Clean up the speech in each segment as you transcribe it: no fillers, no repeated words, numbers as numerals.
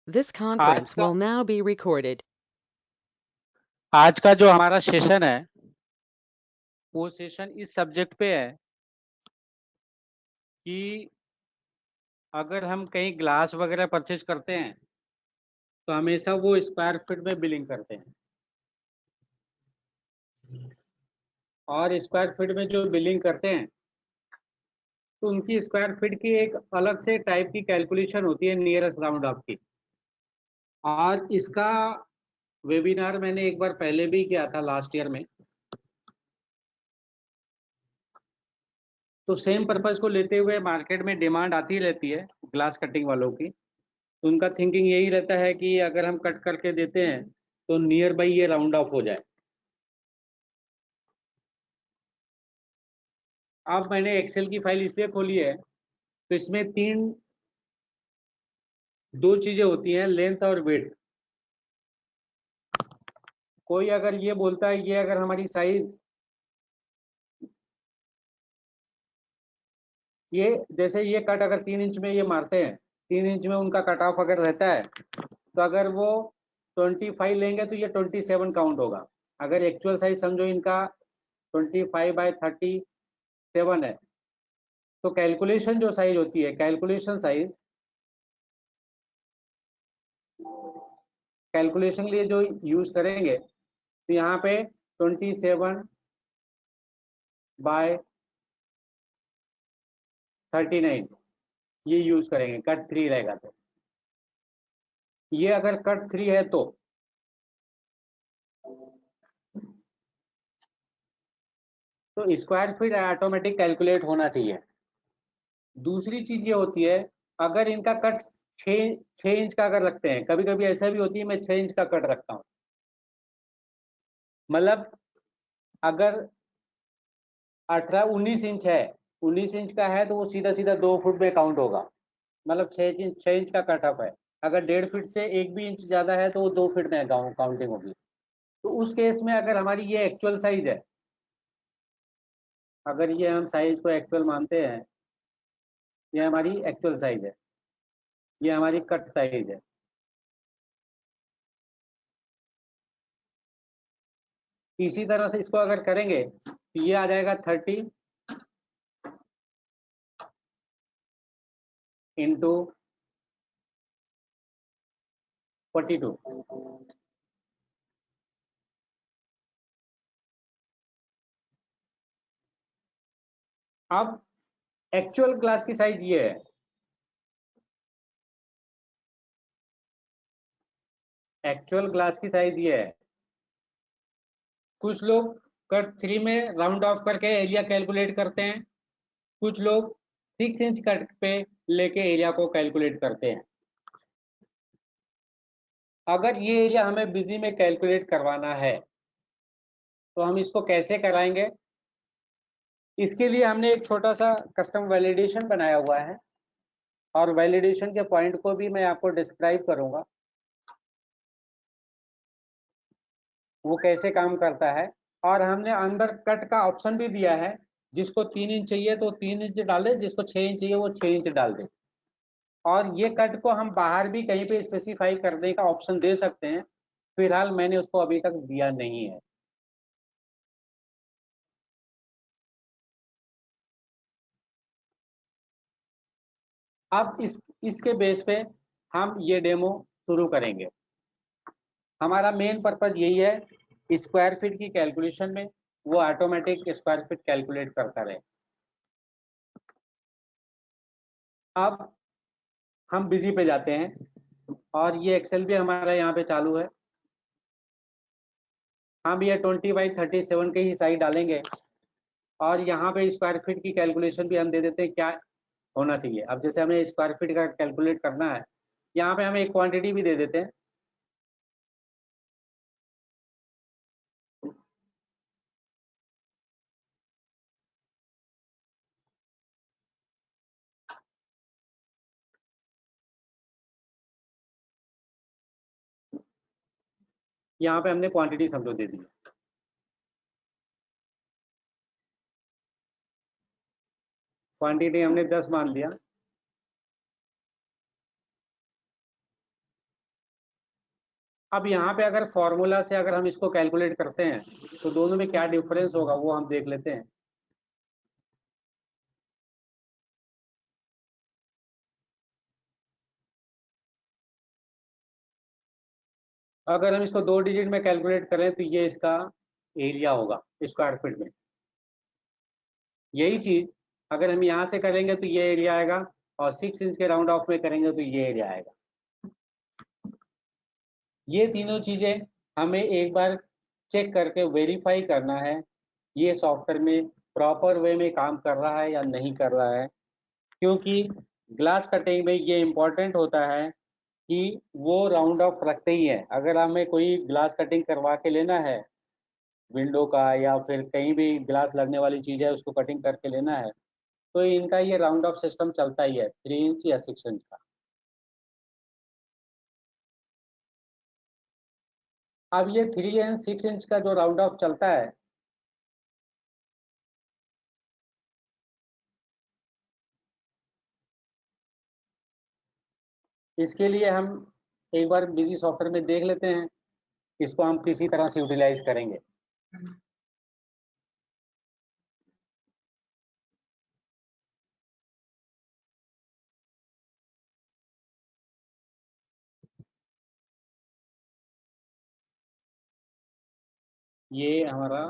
This आज conference का will now be recorded. आज का जो हमारा सेशन है वो सेशन इस सब्जेक्ट पे है कि अगर हम कहीं ग्लास वगैरह परचेज करते हैं तो हमेशा वो स्क्वायर फीट में बिलिंग करते हैं, और स्क्वायर फीट में जो बिलिंग करते हैं तो उनकी स्क्वायर फीट की एक अलग से टाइप की कैलकुलेशन होती है नियरेस्ट राउंड ऑफ की। और इसका वेबिनार मैंने एक बार पहले भी किया था लास्ट ईयर में। तो सेम पर्पज को लेते हुए मार्केट में डिमांड आती रहती है ग्लास कटिंग वालों की। तो उनका थिंकिंग यही रहता है कि अगर हम कट करके देते हैं तो नियर बाई ये राउंड ऑफ हो जाए। अब मैंने एक्सेल की फाइल इसलिए खोली है तो इसमें दो चीजें होती हैं, लेंथ और विड्थ। कोई अगर ये बोलता है ये अगर हमारी साइज ये जैसे ये कट अगर 3 इंच में ये मारते हैं, 3 इंच में उनका कट ऑफ अगर रहता है तो अगर वो 25 लेंगे तो ये 27 काउंट होगा। अगर एक्चुअल साइज समझो इनका 25/37 है तो कैलकुलेशन जो साइज होती है, कैलकुलेशन के लिए जो यूज करेंगे तो यहाँ पे 27/39 ये यूज करेंगे। कट 3 रहेगा तो ये अगर कट 3 है तो स्क्वायर फीट ऑटोमेटिक कैलकुलेट होना चाहिए। दूसरी चीज ये होती है, अगर इनका कट 6 इंच का अगर रखते हैं, कभी कभी ऐसा भी होती है मैं 6 इंच का कट रखता हूँ। मतलब अगर 19 इंच है, 19 इंच का है तो वो सीधा सीधा 2 फुट में काउंट होगा। मतलब 6 इंच का कट ऑफ है। अगर 1.5 फीट से एक भी इंच ज्यादा है तो वो 2 फीट में काउंटिंग होगी। तो उस केस में अगर हमारी ये एक्चुअल साइज है, अगर ये हम साइज को एक्चुअल मानते हैं, ये हमारी एक्चुअल साइज है, ये हमारी कट साइज है। इसी तरह से इसको अगर करेंगे तो ये आ जाएगा 30 × 42। अब एक्चुअल ग्लास की साइज ये है। एक्चुअल ग्लास की साइज ये है। कुछ लोग कट 3 में राउंड ऑफ करके एरिया कैलकुलेट करते हैं, कुछ लोग 6 इंच कट पे लेके एरिया को कैलकुलेट करते हैं। अगर ये एरिया हमें बिजी में कैलकुलेट करवाना है तो हम इसको कैसे कराएंगे? इसके लिए हमने एक छोटा सा कस्टम वैलिडेशन बनाया हुआ है और वैलिडेशन के पॉइंट को भी मैं आपको डिस्क्राइब करूंगा वो कैसे काम करता है। और हमने अंदर कट का ऑप्शन भी दिया है, जिसको 3 इंच चाहिए तो 3 इंच डाले, जिसको 6 इंच चाहिए वो 6 इंच डाल दे। और ये कट को हम बाहर भी कहीं पे स्पेसिफाई करने का ऑप्शन दे सकते हैं। फिलहाल मैंने उसको अभी तक दिया नहीं है। अब इसके बेस पे हम ये डेमो शुरू करेंगे। हमारा मेन पर्पज यही है स्क्वायर फीट की कैलकुलेशन में वो ऑटोमेटिक स्क्वायर फीट कैलकुलेट करता रहे। अब हम बिजी पे जाते हैं और ये एक्सेल भी हमारा यहाँ पे चालू है। हम ये 20/37 के ही साइज डालेंगे और यहाँ पे स्क्वायर फीट की कैलकुलेशन भी हम दे देते हैं क्या होना चाहिए। अब जैसे हमें स्क्वायर फीट का कैलकुलेट करना है, यहाँ पे हमें एक क्वांटिटी भी दे देते हैं। यहाँ पे हमने क्वांटिटी समझो दे दी। क्वांटिटी हमने 10 मान लिया। अब यहाँ पे अगर फॉर्मूला से अगर हम इसको कैलकुलेट करते हैं तो दोनों में क्या डिफरेंस होगा वो हम देख लेते हैं। अगर हम इसको 2 डिजिट में कैलकुलेट करें तो ये इसका एरिया होगा स्क्वायर फीट में। यही चीज अगर हम यहाँ से करेंगे तो ये एरिया आएगा, और 6 इंच के राउंड ऑफ में करेंगे तो ये एरिया आएगा। ये तीनों चीजें हमें एक बार चेक करके वेरीफाई करना है ये सॉफ्टवेयर में प्रॉपर वे में काम कर रहा है या नहीं कर रहा है। क्योंकि ग्लास कटिंग में ये इम्पोर्टेंट होता है कि वो राउंड ऑफ रखते ही है। अगर हमें कोई ग्लास कटिंग करवा के लेना है विंडो का, या फिर कहीं भी ग्लास लगने वाली चीज़ है उसको कटिंग करके लेना है, तो इनका ये राउंड ऑफ सिस्टम चलता ही है 3 इंच या 6 इंच का। अब ये 3 एंड 6 इंच का जो राउंड ऑफ चलता है, इसके लिए हम एक बार बिजी सॉफ्टवेयर में देख लेते हैं, इसको हम किसी तरह से यूटिलाइज करेंगे। ये हमारा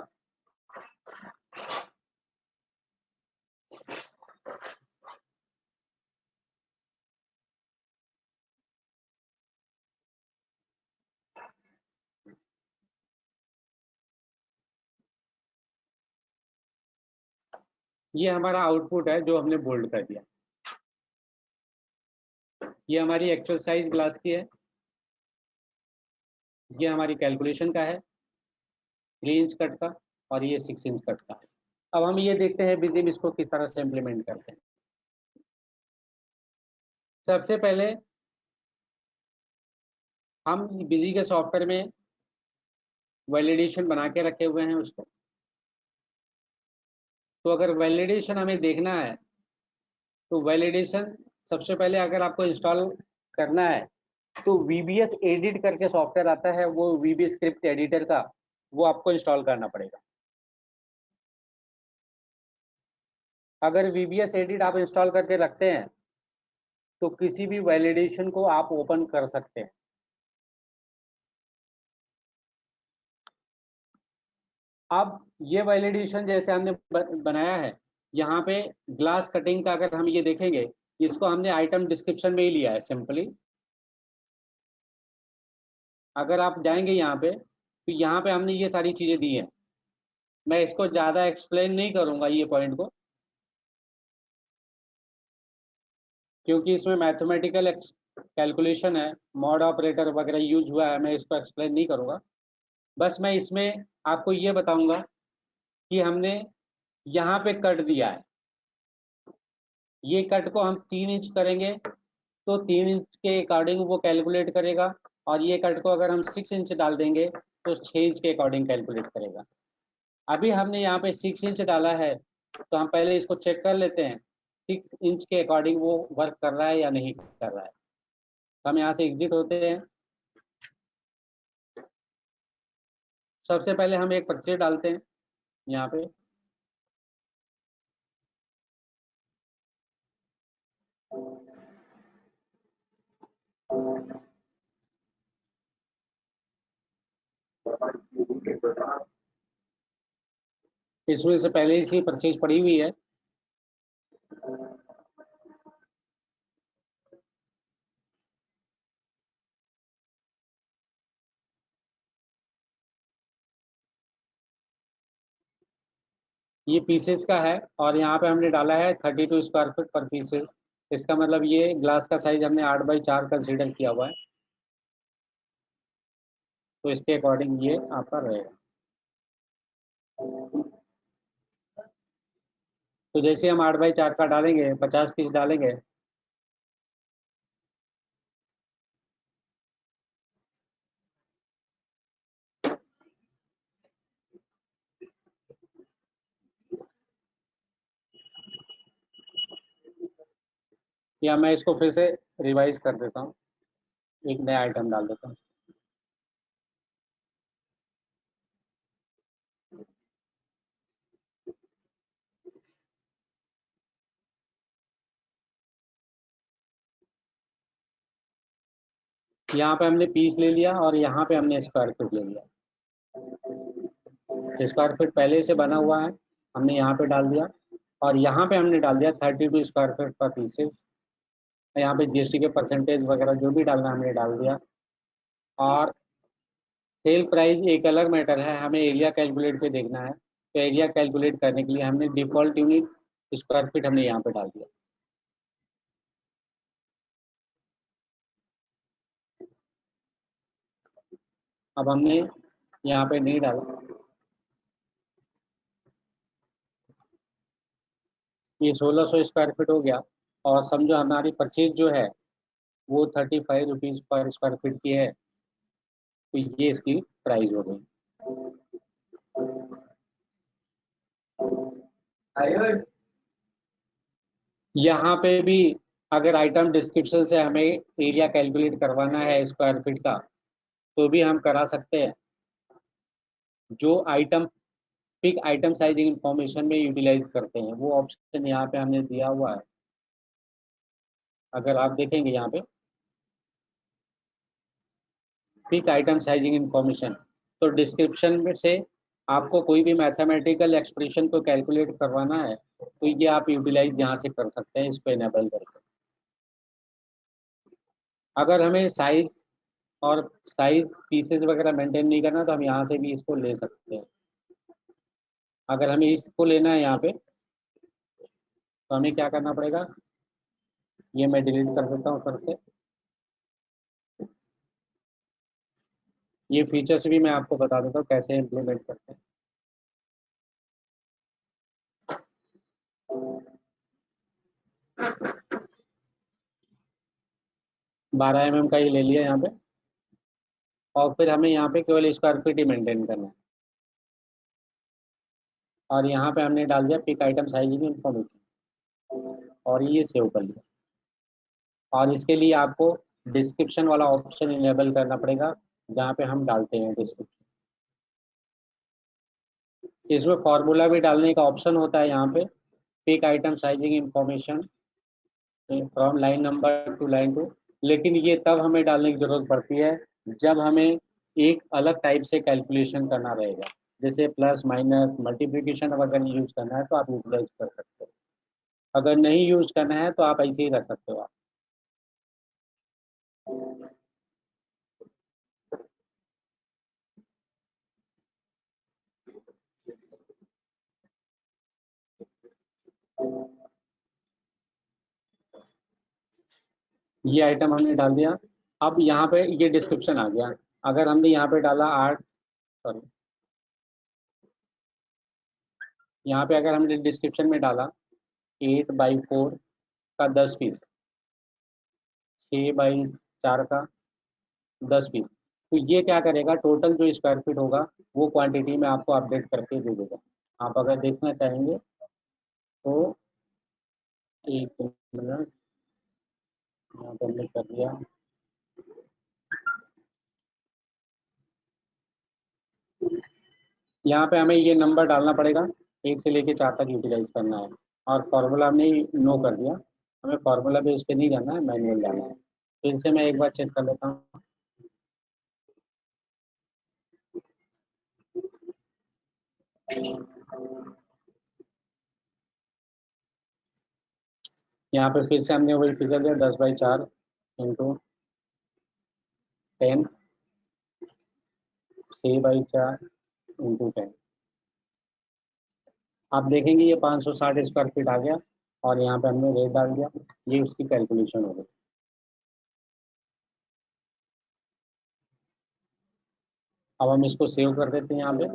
ये हमारा आउटपुट है जो हमने बोल्ड कर दिया। ये हमारी एक्चुअल साइज ग्लास की है, ये हमारी कैलकुलेशन का है 3 इंच कट का, और ये 6 इंच कट का है। अब हम ये देखते हैं बिजिम इसको किस तरह से इम्प्लीमेंट करते हैं। सबसे पहले हम बिजी के सॉफ्टवेयर में वैलिडेशन बना के रखे हुए हैं उसको। तो अगर वैलिडेशन हमें देखना है तो वैलिडेशन सबसे पहले अगर आपको इंस्टॉल करना है तो VBS एडिट करके सॉफ्टवेयर आता है, वो VB स्क्रिप्ट एडिटर का, वो आपको इंस्टॉल करना पड़ेगा। अगर VBS एडिट आप इंस्टॉल करके रखते हैं तो किसी भी वैलिडेशन को आप ओपन कर सकते हैं। अब ये वैलिडेशन जैसे हमने बनाया है, यहाँ पे ग्लास कटिंग का अगर हम ये देखेंगे, इसको हमने आइटम डिस्क्रिप्शन में ही लिया है सिंपली। अगर आप जाएंगे यहाँ पे तो यहाँ पे हमने ये सारी चीज़ें दी हैं। मैं इसको ज़्यादा एक्सप्लेन नहीं करूँगा ये पॉइंट को, क्योंकि इसमें मैथमेटिकल कैलकुलेशन है, मॉड ऑपरेटर वगैरह यूज हुआ है, मैं इसको एक्सप्लेन नहीं करूँगा। बस मैं इसमें आपको ये बताऊँगा कि हमने यहाँ पे कट दिया है, ये कट को हम 3 इंच करेंगे तो 3 इंच के अकॉर्डिंग वो कैलकुलेट करेगा, और ये कट को अगर हम 6 इंच डाल देंगे तो 6 इंच के अकॉर्डिंग कैलकुलेट करेगा। अभी हमने यहाँ पे 6 इंच डाला है, तो हम पहले इसको चेक कर लेते हैं 6 इंच के अकॉर्डिंग वो वर्क कर रहा है या नहीं कर रहा है। तो हम यहाँ से एग्जिट होते हैं। सबसे पहले हम एक परचेज डालते हैं यहाँ पे। इसमें से पहले ही सी परचेज पड़ी हुई है। ये पीसेस का है, और यहाँ पे हमने डाला है 32 स्क्वायर फीट पर पीसेस। इसका मतलब ये ग्लास का साइज हमने 8x4 कंसीडर किया हुआ है, तो इसके अकॉर्डिंग ये आपका रहेगा। तो जैसे हम 8x4 का डालेंगे, 50 पीस डालेंगे, या मैं इसको फिर से रिवाइज कर देता हूँ, एक नया आइटम डाल देता हूँ। यहाँ पे हमने पीस ले लिया और यहाँ पे हमने स्क्वायर फीट ले लिया। स्क्वायर फीट पहले से बना हुआ है, हमने यहाँ पे डाल दिया और यहाँ पे हमने डाल दिया 32 स्क्वायर फीट पर पीसेस। यहाँ पे जीएसटी के परसेंटेज वगैरह जो भी डालना हमने डाल दिया। और सेल प्राइस एक अलग मैटर है, हमें एरिया कैलकुलेट पे देखना है, तो एरिया कैलकुलेट करने के लिए हमने डिफॉल्ट यूनिट स्क्वायर फीट हमने यहाँ पे डाल दिया। अब हमने यहाँ पे नहीं डाला, ये 1600 स्क्वायर फीट हो गया। और समझो हमारी परचेज जो है वो 35 रुपीज़ पर स्क्वायर फीट की है, तो ये इसकी प्राइस हो गई। यहाँ पे भी अगर आइटम डिस्क्रिप्शन से हमें एरिया कैलकुलेट करवाना है स्क्वायर फीट का, तो भी हम करा सकते हैं। जो item pick item sizing information में यूटिलाइज करते हैं वो ऑप्शन यहाँ पे हमने दिया हुआ है। अगर आप देखेंगे यहाँ पे पिक आइटम साइजिंग इंफॉर्मेशन, तो डिस्क्रिप्शन में से आपको कोई भी मैथमेटिकल एक्सप्रेशन को कैलकुलेट करवाना है तो ये आप यूटिलाइज यहाँ से कर सकते हैं इसको इनेबल करके। अगर हमें साइज और साइज पीसेज वगैरह मेंटेन नहीं करना तो हम यहाँ से भी इसको ले सकते हैं। अगर हमें इसको लेना है यहाँ पे तो हमें क्या करना पड़ेगा, ये मैं डिलीट कर देता हूँ फिर से। ये फीचर्स भी मैं आपको बता देता हूँ कैसे इम्प्लीमेंट करते हैं। 12 mm का ही ले लिया यहाँ पे और फिर हमें यहाँ पे केवल स्क्वायर फीट ही मेंटेन करना है। और यहाँ पे हमने डाल दिया पिक आइटम साइजिंग इंफॉर्मेशन और ये सेव कर लिया। और इसके लिए आपको डिस्क्रिप्शन वाला ऑप्शन इनेबल करना पड़ेगा जहाँ पे हम डालते हैं डिस्क्रिप्शन। इसमें फॉर्मूला भी डालने का ऑप्शन होता है यहाँ पे, pick item sizing information from line number two line two. लेकिन ये तब हमें डालने की जरूरत पड़ती है जब हमें एक अलग टाइप से कैलकुलेशन करना रहेगा, जैसे प्लस माइनस मल्टीप्लिकेशन अगर यूज करना है तो आप यूटिलाइज कर सकते हो। अगर नहीं यूज करना है तो आप ऐसे ही रख सकते हो। आप ये आइटम हमने डाल दिया। अब यहाँ पे ये डिस्क्रिप्शन आ गया। अगर हमने यहाँ पे डाला 8, सॉरी, यहाँ पे अगर हमने डिस्क्रिप्शन में डाला 8/4 का 10 पीस, 6/4 का 10 पीस, तो ये क्या करेगा, टोटल जो स्क्वायर फीट होगा वो क्वांटिटी में आपको अपडेट करके दे देगा। आप अगर देखना चाहेंगे तो एक मिनट, यहाँ पर हमने कर दिया। यहाँ पे हमें ये नंबर डालना पड़ेगा, 1 से लेके 4 तक यूटिलाइज करना है। और फार्मूला हमने नो कर दिया, हमें फार्मूला बेस पे नहीं जाना है, मैनुअल जाना है। फिर से मैं एक बार चेक कर लेता हूँ। यहाँ पे फिर से हमने वही फिगर दिया, 10/4 इंटू 10, 6/4 इंटू 10। आप देखेंगे ये 560 स्क्वायर फीट आ गया और यहाँ पे हमने रेट डाल दिया, ये उसकी कैलकुलेशन हो गई। अब हम इसको सेव कर देते हैं, यहाँ पे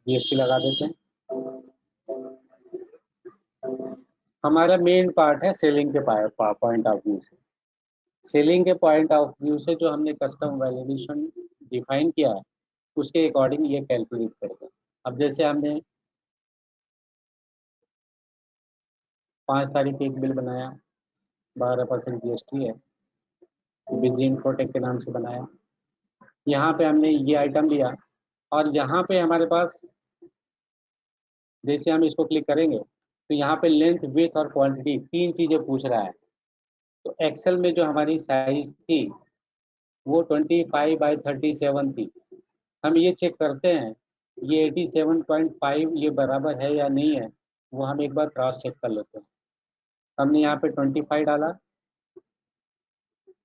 जीएसटी लगा देते हैं। हमारा मेन पार्ट है सेलिंग के पॉइंट ऑफ व्यू से। सेलिंग के पॉइंट ऑफ व्यू से जो हमने कस्टम वैल्यूएशन डिफाइन किया है उसके अकॉर्डिंग ये कैलकुलेट करेगा। अब जैसे हमने 5 तारीख एक बिल बनाया, 12% जीएसटी है, बिजी इन्फोटेक के नाम से बनाया। यहाँ पे हमने ये आइटम लिया और यहाँ पे हमारे पास जैसे हम इसको क्लिक करेंगे तो यहाँ पे लेंथ विड्थ और क्वांटिटी 3 चीज़ें पूछ रहा है। तो एक्सेल में जो हमारी साइज थी वो 25/37 थी। हम ये चेक करते हैं ये 87.5 ये बराबर है या नहीं है, वो हम एक बार क्रॉस चेक कर लेते हैं। हमने यहाँ पे 25 डाला,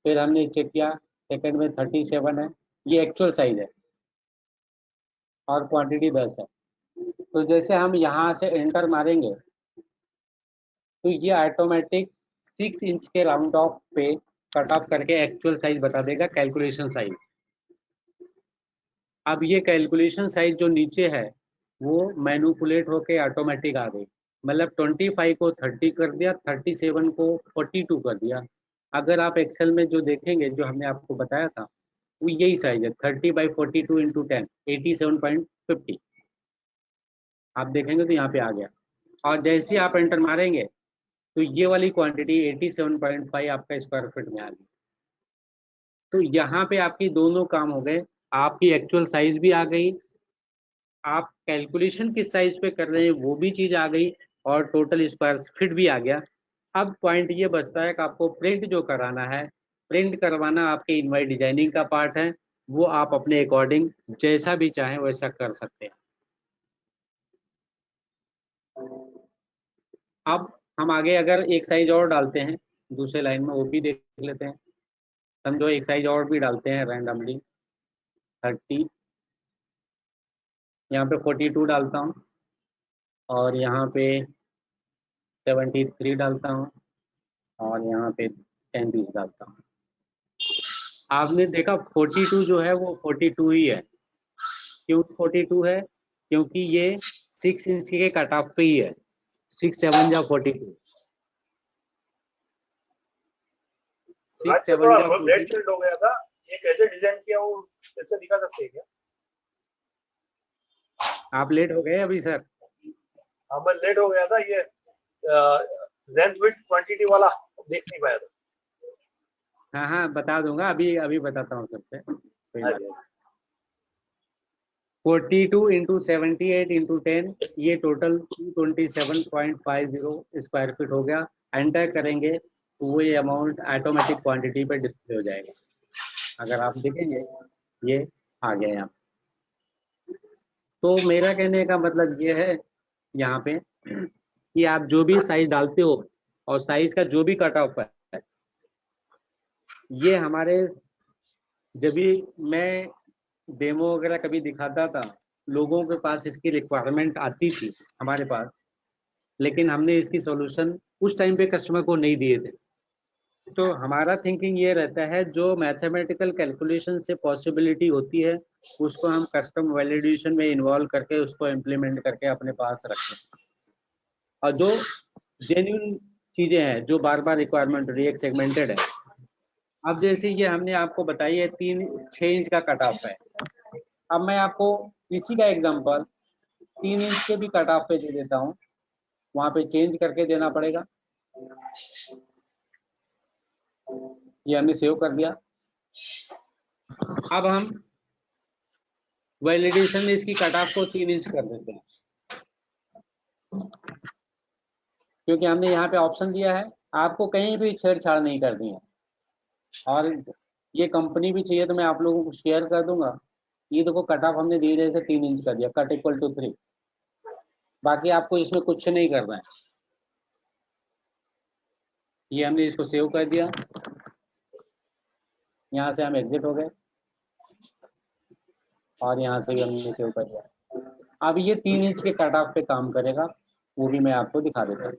फिर हमने चेक किया सेकंड में 37 है, ये एक्चुअल साइज है और क्वांटिटी 10 है। तो जैसे हम यहाँ से एंटर मारेंगे तो ये ऑटोमेटिक 6 इंच के राउंड ऑफ पे कट ऑफ करके एक्चुअल साइज बता देगा, कैलकुलेशन साइज। अब ये कैलकुलेशन साइज जो नीचे है वो मैनुपुलेट होके ऑटोमेटिक आ गई, मतलब 25 को 30 कर दिया, 37 को 42 कर दिया। अगर आप एक्सेल में जो देखेंगे जो हमने आपको बताया था वो यही साइज है, 30/42 इंटू 10, 87.50। आप देखेंगे तो यहाँ पे आ गया। और जैसे ही आप एंटर मारेंगे तो ये वाली क्वांटिटी 87.5 आपका स्क्वायर फीट में आ गई। तो यहाँ पे आपकी दोनों काम हो गए, आपकी एक्चुअल साइज भी आ गई, आप कैलकुलेशन किस साइज पे कर रहे हैं वो भी चीज आ गई, और टोटल स्क्वायर फीट भी आ गया। अब पॉइंट ये बचता है कि आपको प्रिंट जो कराना है, प्रिंट करवाना आपके इनवाइट डिजाइनिंग का पार्ट है, वो आप अपने अकॉर्डिंग जैसा भी चाहें वैसा कर सकते हैं। अब हम आगे अगर एक साइज और डालते हैं दूसरे लाइन में, वो भी देख लेते हैं। समझो एक साइज और भी डालते हैं रैंडमली, 30, यहाँ पे 42 डालता हूँ, और यहाँ पे 73 डालता हूँ, और यहाँ पे 10 डालता हूँ। आपने देखा 42 जो है वो 42 ही है। क्यों 42 है? क्योंकि ये 6 इंच के कट ऑफ पे ही है, 6 7 जा 42, 6 7 जा 42। हो गया था, ये कैसे डिजाइन किया वो कैसे दिखा सकते हैं क्या? आप लेट हो गए अभी सर? हाँ मैं लेट हो गया था, ये लेंथ विड्थ क्वांटिटी वाला देख नहीं पाया था। हाँ हाँ बता दूंगा, अभी अभी बताता हूँ सबसे, कोई बात नहीं। 42 इंटू 78 इंटू 10, ये टोटल 227.50 स्क्वायर फीट हो गया। एंटर करेंगे तो वो ये अमाउंट ऑटोमेटिक क्वांटिटी पे डिस्प्ले हो जाएगा। अगर आप देखेंगे ये आ गया यहाँ। तो मेरा कहने का मतलब ये है यहाँ पे कि आप जो भी साइज डालते हो और साइज का जो भी कट ऑफ है, ये हमारे जब भी मैं डेमो वगैरह कभी दिखाता था, लोगों के पास इसकी रिक्वायरमेंट आती थी हमारे पास, लेकिन हमने इसकी सॉल्यूशन उस टाइम पे कस्टमर को नहीं दिए थे। तो हमारा थिंकिंग ये रहता है जो मैथमेटिकल कैलकुलेशन से पॉसिबिलिटी होती है उसको हम कस्टम वैलिडेशन में इन्वॉल्व करके उसको इम्प्लीमेंट करके अपने पास रखें, और जो जेन्युइन चीजें हैं जो बार बार रिक्वायरमेंट हो रही है, सेगमेंटेड है। अब जैसे ये हमने आपको बताई है 6 इंच का कट ऑफ है, अब मैं आपको इसी का एग्जांपल 3 इंच के भी कट ऑफ पे दे देता हूँ, वहां पे चेंज करके देना पड़ेगा। ये हमने सेव कर दिया। अब हम वैलिडेशन में इसकी कट ऑफ को 3 इंच कर देते हैं, क्योंकि हमने यहाँ पे ऑप्शन दिया है आपको कहीं भी छेड़छाड़ नहीं करनी है। और ये कंपनी भी चाहिए तो मैं आप लोगों को शेयर कर दूंगा। ये देखो कट ऑफ हमने धीरे से 3 इंच कर दिया, कट इक्वल टू 3। बाकी आपको इसमें कुछ नहीं करना है। ये हमने इसको सेव कर दिया, यहाँ से हम एग्जिट हो गए, और यहाँ से भी हमने सेव कर दिया। अब ये 3 इंच के कट ऑफ पे काम करेगा, वो भी मैं आपको दिखा देता हूँ।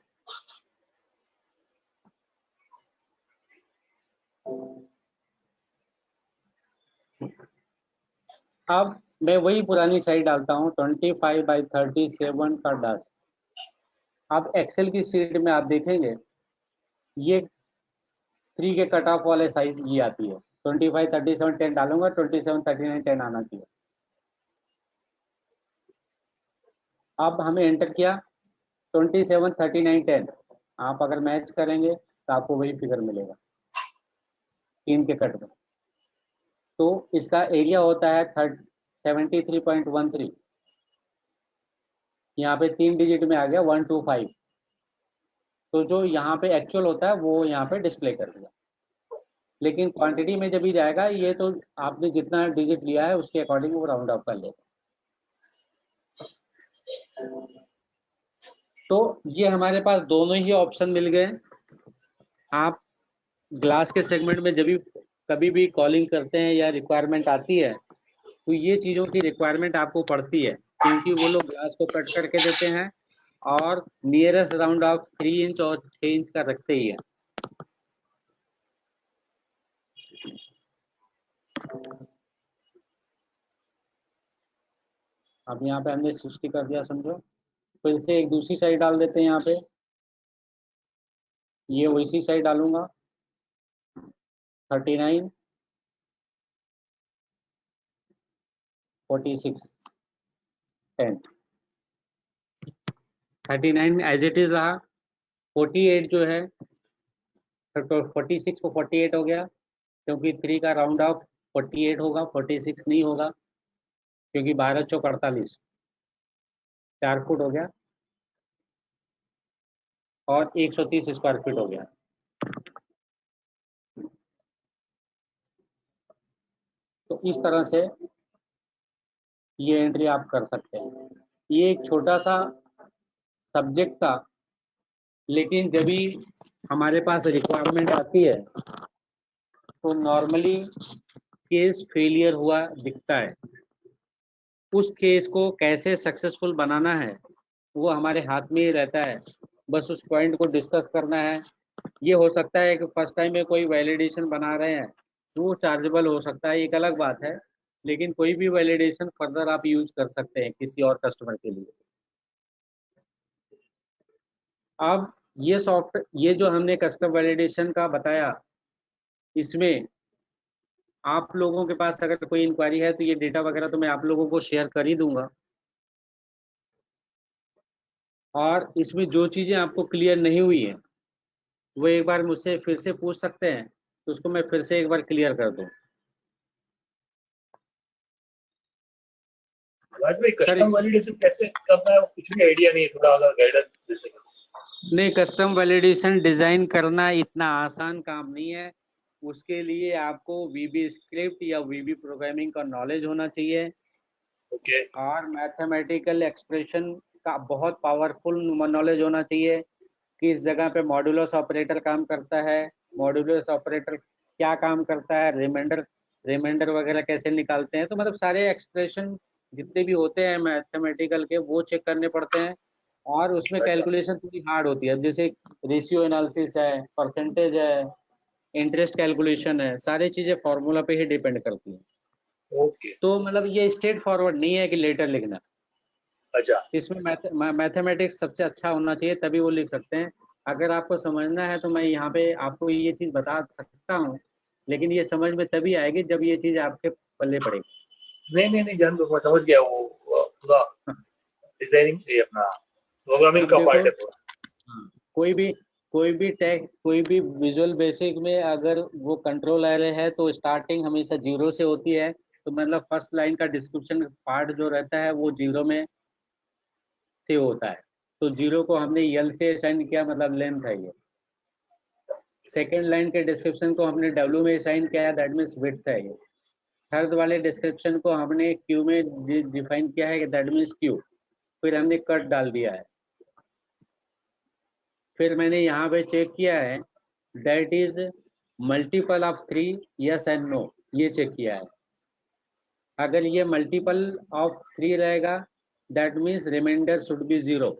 अब मैं वही पुरानी साइड डालता हूँ 25/37 का 10। अब एक्सेल की शीट में आप देखेंगे ये 3 के कट ऑफ वाले साइज ये आती है। 25 37 10 डालूंगा, 27 39 10 आना चाहिए। अब हमें एंटर किया 27 39 10, आप अगर मैच करेंगे तो आपको वही फिगर मिलेगा 3 के कट में। तो इसका एरिया होता है 73.13। यहाँ पे 3 डिजिट में आ गया 125। तो जो यहाँ पे एक्चुअल होता है वो यहाँ पे डिस्प्ले कर दिया, लेकिन क्वांटिटी में जब भी जाएगा ये तो आपने जितना डिजिट लिया है उसके अकॉर्डिंग वो राउंड ऑफ कर लेगा। तो ये हमारे पास दोनों ही ऑप्शन मिल गए। आप ग्लास के सेगमेंट में जब भी कभी भी कॉलिंग करते हैं या रिक्वायरमेंट आती है तो ये चीज़ों की रिक्वायरमेंट आपको पड़ती है, क्योंकि वो लोग ग्लास को कट करके देते हैं और नियरेस्ट राउंड ऑफ 3 इंच और 6 इंच का रखते ही है। अब यहाँ पे हमने 60 कर दिया समझो, फिर से एक दूसरी साइड डाल देते हैं। यहाँ पे ये वैसी साइड डालूंगा 39 46 10 39 एज इट इज रहा, 48 जो है तो 46 को 48 हो गया, क्योंकि 3 का राउंड ऑफ 48 होगा, 46 नहीं होगा, क्योंकि 12 चौक 48 4 फुट हो गया और 130 स्क्वायर फीट हो गया। तो इस तरह से ये एंट्री आप कर सकते हैं। ये एक छोटा सा सब्जेक्ट था, लेकिन जब भी हमारे पास रिक्वायरमेंट आती है तो नॉर्मली केस फेलियर हुआ दिखता है। उस केस को कैसे सक्सेसफुल बनाना है वो हमारे हाथ में ही रहता है, बस उस पॉइंट को डिस्कस करना है। ये हो सकता है कि फर्स्ट टाइम में कोई वैलिडेशन बना रहे हैं तो वो चार्जेबल हो सकता है, एक अलग बात है, लेकिन कोई भी वैलिडेशन फर्दर आप यूज कर सकते हैं किसी और कस्टमर के लिए। अब ये जो हमने कस्टम वैलिडेशन का बताया, इसमें आप लोगों के पास अगर कोई इंक्वायरी है तो ये डेटा वगैरह तो मैं आप लोगों को शेयर कर ही दूंगा, और इसमें जो चीज़ें आपको क्लियर नहीं हुई है वो एक बार मुझसे फिर से पूछ सकते हैं, तो उसको मैं फिर से एक बार क्लियर कर दूं। भाई कस्टम वैलिडेशन कैसे करना है वो कुछ भी आइडिया नहीं है, थोड़ा अगर गाइडेंस दे सके। नहीं, कस्टम वैलिडेशन डिज़ाइन करना इतना आसान काम नहीं है। उसके लिए आपको वीबी स्क्रिप्ट या वीबी प्रोग्रामिंग का नॉलेज होना चाहिए, ओके और मैथमेटिकल एक्सप्रेशन का बहुत पावरफुल नॉलेज होना चाहिए। किस जगह पे मॉड्यूलस ऑपरेटर काम करता है, मॉड्यूलस ऑपरेटर क्या काम करता है, रिमाइंडर वगैरह कैसे निकालते हैं। तो मतलब सारे एक्सप्रेशन जितने भी होते हैं मैथमेटिकल के वो चेक करने पड़ते हैं, और उसमें अच्छा कैलकुलेशन थोड़ी हार्ड होती है। जैसे रेशियो एनालिसिस है, परसेंटेज है, इंटरेस्ट कैलकुलेशन है, सारी चीज़ें फार्मूला पे ही डिपेंड करती हैं। ओके तो मतलब ये स्ट्रेट फॉरवर्ड नहीं है कि लेटर लिखना, अच्छा इसमें मैथमेटिक्स सबसे अच्छा होना चाहिए, तभी वो लिख सकते हैं। अगर आपको समझना है तो मैं यहाँ पे आपको ये चीज़ बता सकता हूँ, लेकिन ये समझ में तभी आएगी जब ये चीज़ आपके पल्ले पड़ेगी। नहीं जान दो, मैं समझ गया वो पूरा डिजाइनिंग ये अपना प्रोग्रामिंग अब का देखो, पार्ट है पूरा। हाँ, कोई भी विजुअल बेसिक में अगर वो कंट्रोल एरे है तो स्टार्टिंग हमेशा जीरो से होती है। तो मतलब फर्स्ट लाइन का डिस्क्रिप्शन पार्ट जो रहता है वो जीरो में से होता है। तो जीरो को हमने यल से असाइन किया, मतलब लेंथ है ये। सेकेंड लाइन के डिस्क्रिप्शन को हमने डब्ल्यू में असाइन किया, दैट मीन्स विड्थ है ये। थर्ड वाले डिस्क्रिप्शन को हमने क्यू में डिफाइन किया है, दैट मीन्स क्यू। फिर हमने कट डाल दिया है। फिर मैंने यहाँ पे चेक किया है that is multiple of 3, yes and no, ये चेक किया है। अगर ये मल्टीपल ऑफ 3 रहेगा that means remainder should be 0।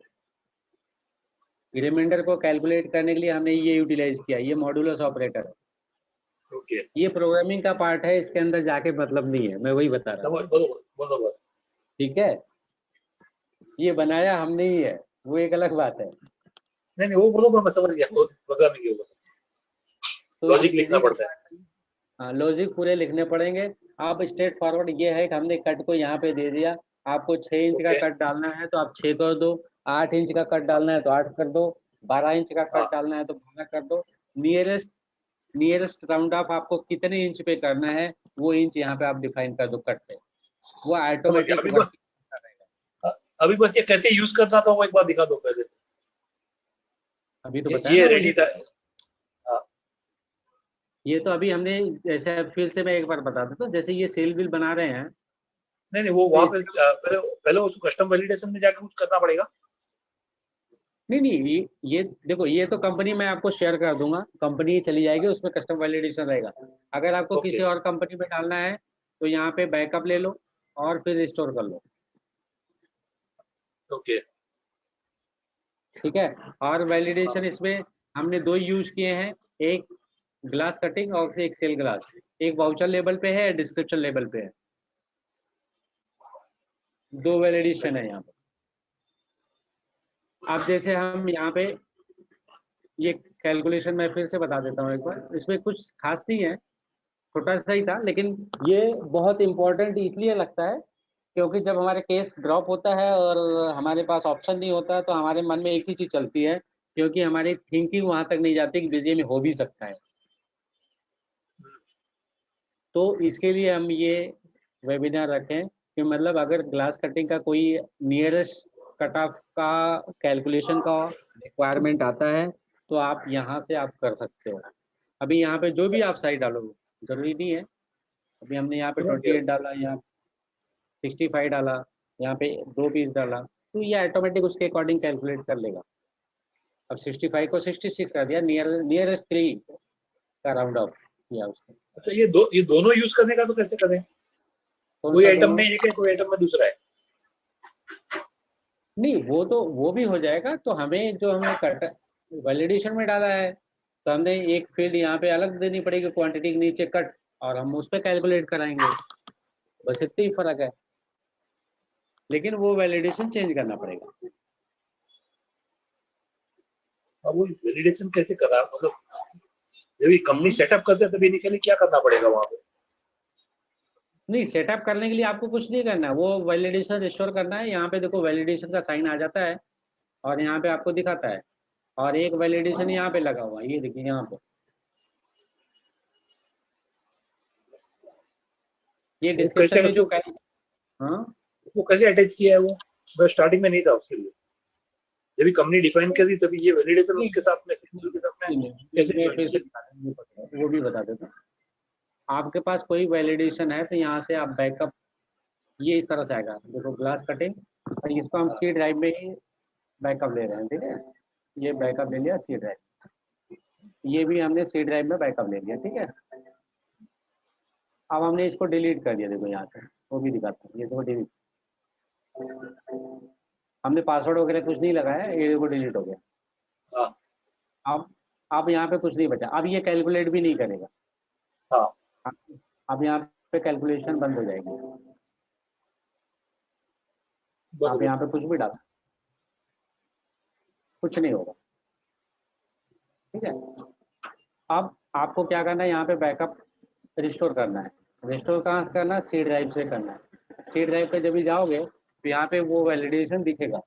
Remainder को कैलकुलेट करने के लिए हमने ये यूटिलाइज किया, ये मॉड्यूलस ऑपरेटर है। ओके ये प्रोग्रामिंग का पार्ट है, इसके अंदर जाके मतलब नहीं है, मैं वही बता रहा समझ हूँ। बरोबर बरोबर। ठीक है, ये बनाया हमने ही है, वो एक अलग बात है। नहीं वो बरोबर मैं समझ गया, प्रोग्रामिंग के ऊपर तो लॉजिक लिखना इसी का पड़ता है। पार्ट, हाँ, लॉजिक पूरे लिखने पड़ेंगे। आप स्ट्रेट फॉरवर्ड ये है कि हमने कट को यहाँ पे दे दिया, आपको 6 इंच का ओके कट डालना है तो आप 6 कर दो, 8 इंच का कट डालना है तो 8 कर दो, 12 इंच का हाँ कट डालना है तो 12 कर दो। नियरेस्ट राउंड ऑफ आपको कितने इंच पे करना है वो इंच यहाँ पे आप डिफाइन कर दो कट पे, वो समझ गया। ऑटोमेटिक अभी बस वर्क रहेगा। अभी बस ये कैसे यूज करना था वो एक बार दिखा दो पहले। अभी तो बताया ये ना रेडी मैंने। था। हाँ, ये तो अभी हमने, जैसे फिर से मैं एक बार बता देता हूँ, जैसे ये सेल बिल बना रहे हैं नहीं नहीं, वो तो वहां पे इसका, पहले पहले उसको कस्टम वैलिडेशन में जाके कुछ करना पड़ेगा। नहीं नहीं, ये देखो, ये तो कंपनी मैं आपको शेयर कर दूंगा, कंपनी चली जाएगी, उसमें कस्टम वैलिडेशन रहेगा। अगर आपको ओके। किसी और कंपनी में डालना है तो यहाँ पे बैकअप ले लो और फिर रिस्टोर कर लो। ओके। ठीक है। और वैलिडेशन हाँ। इसमें हमने दो यूज किए हैं, एक ग्लास कटिंग और एक सेल ग्लास। एक वाउचर लेवल पे है, डिस्क्रिप्शन लेवल पे है, दो वैलिडेशन है यहाँ पे। अब जैसे हम यहाँ पे ये कैलकुलेशन मैं फिर से बता देता हूँ एक बार, इसमें कुछ खास नहीं है, छोटा सा ही था, लेकिन ये बहुत इंपॉर्टेंट इसलिए लगता है क्योंकि जब हमारे केस ड्रॉप होता है और हमारे पास ऑप्शन नहीं होता तो हमारे मन में एक ही चीज चलती है, क्योंकि हमारी थिंकिंग वहां तक नहीं जाती कि बीजीए में हो भी सकता है। तो इसके लिए हम ये वेबिनार रखें कि मतलब अगर ग्लास कटिंग का कोई नियरेस्ट कट ऑफ का कैलकुलेशन का रिक्वायरमेंट आता है तो आप यहाँ से आप कर सकते हो। अभी यहाँ पे जो भी आप साइज डालो, जरूरी नहीं है, अभी हमने यहाँ पे समझ गया। 28 डाला, यहाँ 65 डाला, यहाँ पे 2 पीस डाला, तो ये ऑटोमेटिक उसके अकॉर्डिंग कैलकुलेट कर लेगा। अब 65 को 66 कर दिया, नियरेस्ट 3 का राउंड ऑफ किया उसने। अच्छा, ये दोनों यूज करने का तो कैसे करें? कौन कोई सा आइटम दोनों? में एक है, कोई आइटम में दूसरा है। नहीं, वो तो वो भी हो जाएगा, तो हमें जो हमने कट वैलिडेशन में डाला है तो हमने एक फील्ड यहाँ पे अलग देनी पड़ेगी, क्वांटिटी के नीचे कट, और हम उस पर कैलकुलेट कराएंगे, बस इतना ही फर्क है, लेकिन वो वैलिडेशन चेंज करना पड़ेगा। अब वो वैलिडेशन कैसे करा, मतलब जब ये कंपनी सेटअप करते हैं तभी इनिशियली क्या करना पड़ेगा वहां पे? नहीं, सेटअप करने के लिए आपको कुछ नहीं करना है, वो वैलिडेशन रिस्टोर करना है। यहाँ पे देखो वैलिडेशन का साइन आ जाता है और यहाँ पे आपको दिखाता है, और एक वैलिडेशन यहाँ पे लगा हुआ है, ये देखिए यहाँ पे, ये वो कैसे डिस्क्रिप्शन में जो हाँ, वो कैसे अटैच किया है वो? बस स्टार्टिंग में नहीं था उसके लिए, जब भी कंपनी डिफाइन करी तभी ये वैलिडेशन नहीं उसके साथ में के साथ में नहीं नहीं, कैसे मैं ज्वाइन फिर से किया? वो भी बता देता हूँ। आपके पास कोई वैलिडेशन है तो यहाँ से आप बैकअप, ये इस तरह से आएगा, देखो ग्लास कटिंग, और इसको हम सी ड्राइव में ही बैकअप ले रहे हैं, ठीक है। ये बैकअप ले लिया सी ड्राइव, ये भी हमने सी ड्राइव में बैकअप ले लिया, ठीक है। अब हमने इसको डिलीट कर दिया, देखो यहाँ से, वो भी दिखाता हूँ, ये देखो डिलीट, हमने पासवर्ड वगैरह कुछ नहीं लगाया, ये देखो डिलीट हो गया। हाँ। अब यहाँ पे कुछ नहीं बचा, अब ये कैलकुलेट भी नहीं करेगा। हाँ। अब यहाँ पे कैलकुलेशन बंद हो जाएगी, आप बरोबर। यहाँ पे कुछ भी डालो, कुछ नहीं होगा, ठीक है। अब आपको क्या करना है, यहाँ पे बैकअप रिस्टोर करना है। रिस्टोर कहाँ से करना है? सी ड्राइव से करना है। सी ड्राइव पे जब भी जाओगे तो यहाँ पे वो वैलिडेशन दिखेगा,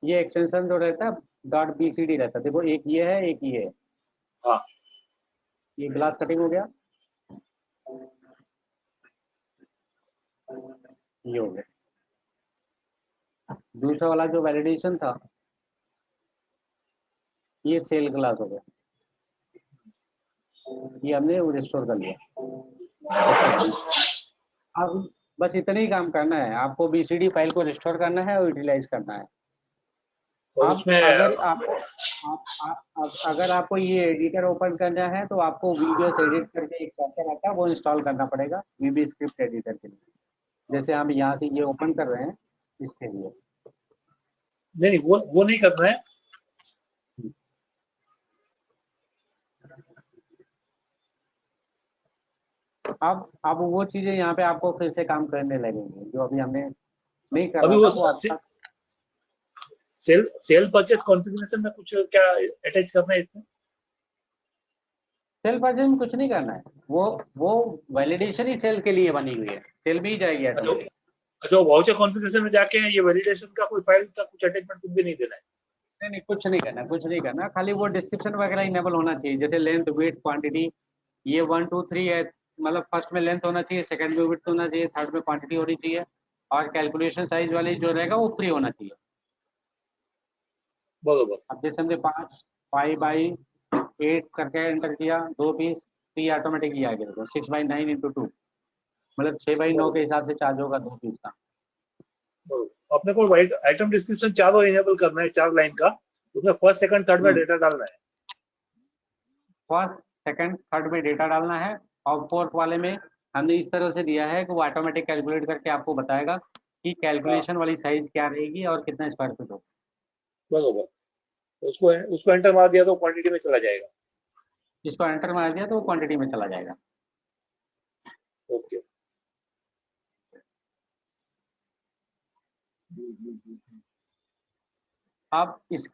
ये एक्सटेंशन जो रहता है डॉट बी सी डी रहता है, देखो एक ये है, एक ये है, हाँ। ये ग्लास कटिंग हो गया, ये हो गया। दूसरा वाला जो वैलिडेशन था ये सेल ग्लास हो गया, ये हमने रिस्टोर कर लिया। अब बस इतना ही काम करना है आपको, बीसीडी फाइल को रिस्टोर करना है और यूटिलाइज करना है। और अब उसमें अगर आपको अगर आपको ये एडिटर ओपन करना है तो आपको वीडियोस एडिट करके एक सॉफ्टवेयर आता है, वो इंस्टॉल करना पड़ेगा, वीबी स्क्रिप्ट एडिटर के लिए, जैसे हम यहाँ से ये ओपन कर रहे हैं इसके लिए। नहीं नहीं, वो नहीं करना है। अब वो चीजें यहाँ पे आपको फिर से काम करने लगेंगी, जो अभी हमने नहीं कर अभी रहा वो था वो आपका। सेल परचेज कॉन्फ़िगरेशन में कुछ क्या अटैच करना है इससे? सेल परचेज में कुछ नहीं करना है, वो वैलिडेशन ही सेल के लिए बनी हुई है, सेल में ही जाएगी जो ऑटोमेटिक। जो वाउचर कॉन्फ़िगरेशन में जाके ये वैलिडेशन का कोई फाइल का कुछ अटैचमेंट कुछ भी नहीं देना है। नहीं नहीं, कुछ नहीं करना, कुछ नहीं करना, खाली वो डिस्क्रिप्शन वगैरह इनेबल होना चाहिए, जैसे लेंथ वेट क्वांटिटी, ये 1 2 3 है, मतलब फर्स्ट में लेंथ होना चाहिए, सेकंड में विड्थ होना चाहिए, थर्ड में क्वांटिटी होनी चाहिए, और कैलकुलेशन साइज वाली जो रहेगा वो फ्री होना चाहिए। बरोबर। अब जैसे हमने 5 करके एंटर किया, 2 पीस, तो ये ऑटोमेटिकली आ गया। तो 6/9 × 2, मतलब 6/9 के बरोबर। हिसाब से चार्ज होगा 2 पीस का। बरोबर। अपने को वाइट आइटम डिस्क्रिप्शन चारों इनेबल करना है, 4 लाइन का। उसमें फर्स्ट सेकंड थर्ड में हम्म डेटा डालना है। फर्स्ट सेकंड थर्ड में डेटा डालना है, और फोर्थ वाले में हमने इस तरह से दिया है कि वो ऑटोमेटिक कैलकुलेट करके आपको बताएगा कि हाँ। कैलकुलेशन वाली साइज क्या रहेगी और कितना स्क्वायर फीट होगा। बरोबर। उसको उसको एंटर मार दिया तो क्वांटिटी में चला जाएगा। इसको एंटर मार दिया तो वो क्वांटिटी में चला जाएगा। ओके। अब इस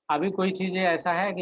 अभी कोई चीज़ ऐसा है कि